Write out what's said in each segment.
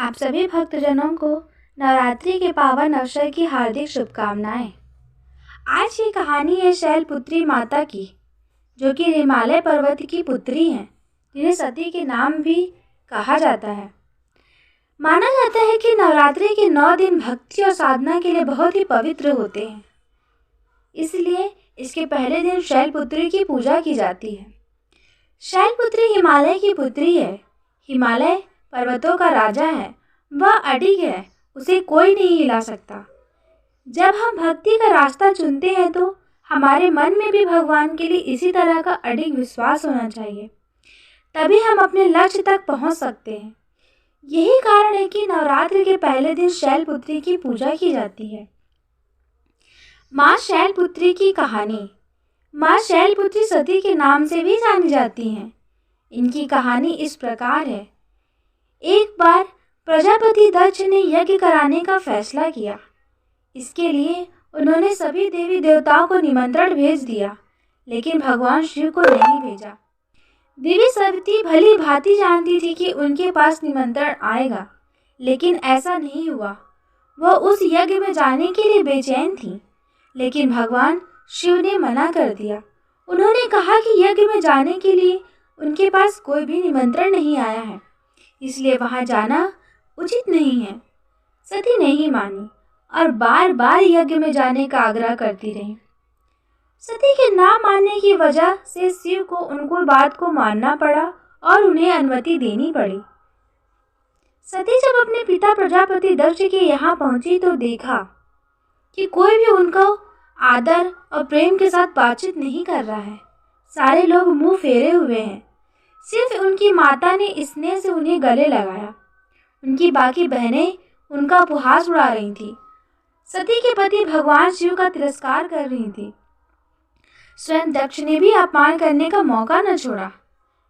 आप सभी भक्तजनों को नवरात्रि के पावन अवसर की हार्दिक शुभकामनाएं। आज की कहानी है शैलपुत्री माता की, जो कि हिमालय पर्वत की पुत्री हैं, जिन्हें सती के नाम भी कहा जाता है। माना जाता है कि नवरात्रि के 9 दिन भक्ति और साधना के लिए बहुत ही पवित्र होते हैं, इसलिए इसके पहले दिन शैलपुत्री की पूजा की जाती है। शैलपुत्री हिमालय की पुत्री है, हिमालय पर्वतों का राजा है, वह अडिग है, उसे कोई नहीं हिला सकता। जब हम भक्ति का रास्ता चुनते हैं तो हमारे मन में भी भगवान के लिए इसी तरह का अडिग विश्वास होना चाहिए, तभी हम अपने लक्ष्य तक पहुंच सकते हैं। यही कारण है कि नवरात्रि के पहले दिन शैलपुत्री की पूजा की जाती है। माँ शैलपुत्री की कहानी। माँ शैलपुत्री सती के नाम से भी जानी जाती हैं। इनकी कहानी इस प्रकार है। एक बार प्रजापति दक्ष ने यज्ञ कराने का फैसला किया। इसके लिए उन्होंने सभी देवी देवताओं को निमंत्रण भेज दिया, लेकिन भगवान शिव को नहीं भेजा। देवी सती भली भांति जानती थी कि उनके पास निमंत्रण आएगा, लेकिन ऐसा नहीं हुआ। वह उस यज्ञ में जाने के लिए बेचैन थी, लेकिन भगवान शिव ने मना कर दिया। उन्होंने कहा कि यज्ञ में जाने के लिए उनके पास कोई भी निमंत्रण नहीं आया है, इसलिए वहां जाना उचित नहीं है। सती नहीं मानी और बार बार यज्ञ में जाने का आग्रह करती रही। सती के ना मानने की वजह से शिव को उनको बात को मानना पड़ा और उन्हें अनुमति देनी पड़ी। सती जब अपने पिता प्रजापति दक्ष के यहाँ पहुंची तो देखा कि कोई भी उनको आदर और प्रेम के साथ बातचीत नहीं कर रहा है। सारे लोग मुंह फेरे हुए हैं। सिर्फ उनकी माता ने स्नेह से उन्हें गले लगाया। उनकी बाकी बहनें उनका उपहास उड़ा रही थी। सती के पति भगवान शिव का तिरस्कार कर रही थी। स्वयं दक्ष ने भी अपमान करने का मौका न छोड़ा।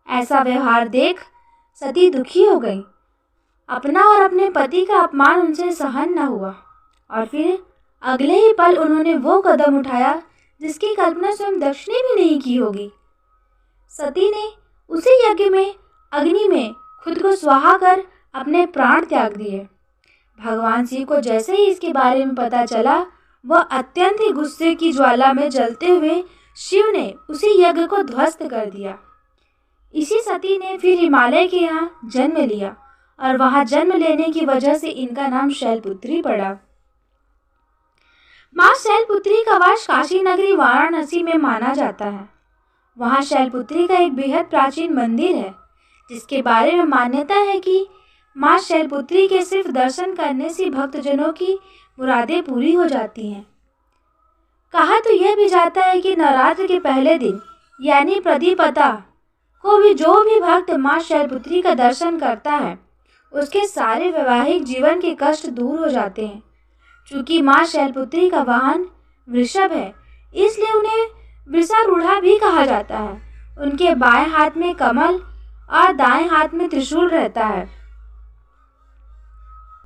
ऐसा व्यवहार देख सती दुखी हो गई। अपना और अपने पति का अपमान उनसे सहन न हुआ और फिर अगले ही पल उन्होंने वो कदम उठाया जिसकी कल्पना स्वयं दक्ष ने भी नहीं की होगी। सती ने उसी यज्ञ में अग्नि में खुद को स्वाहा कर अपने प्राण त्याग दिए। भगवान शिव को जैसे ही इसके बारे में पता चला, वह अत्यंत ही गुस्से की ज्वाला में जलते हुए शिव ने उसी यज्ञ को ध्वस्त कर दिया। इसी सती ने फिर हिमालय के यहाँ जन्म लिया और वहाँ जन्म लेने की वजह से इनका नाम शैलपुत्री पड़ा। माँ शैलपुत्री का वास काशी नगरी वाराणसी में माना जाता है। वहाँ शैलपुत्री का एक बेहद प्राचीन मंदिर है, जिसके बारे में मान्यता है कि माँ शैलपुत्री के सिर्फ दर्शन करने से भक्तजनों की मुरादें पूरी हो जाती हैं। कहा तो यह भी जाता है कि नवरात्र के पहले दिन यानी प्रतिपदा को भी जो भी भक्त माँ शैलपुत्री का दर्शन करता है, उसके सारे वैवाहिक जीवन के कष्ट दूर हो जाते हैं। चूँकि माँ शैलपुत्री का वाहन वृषभ है, इसलिए उन्हें वृषारूढ़ा भी कहा जाता है। उनके बाएं हाथ में कमल और दाएं हाथ में त्रिशूल रहता है।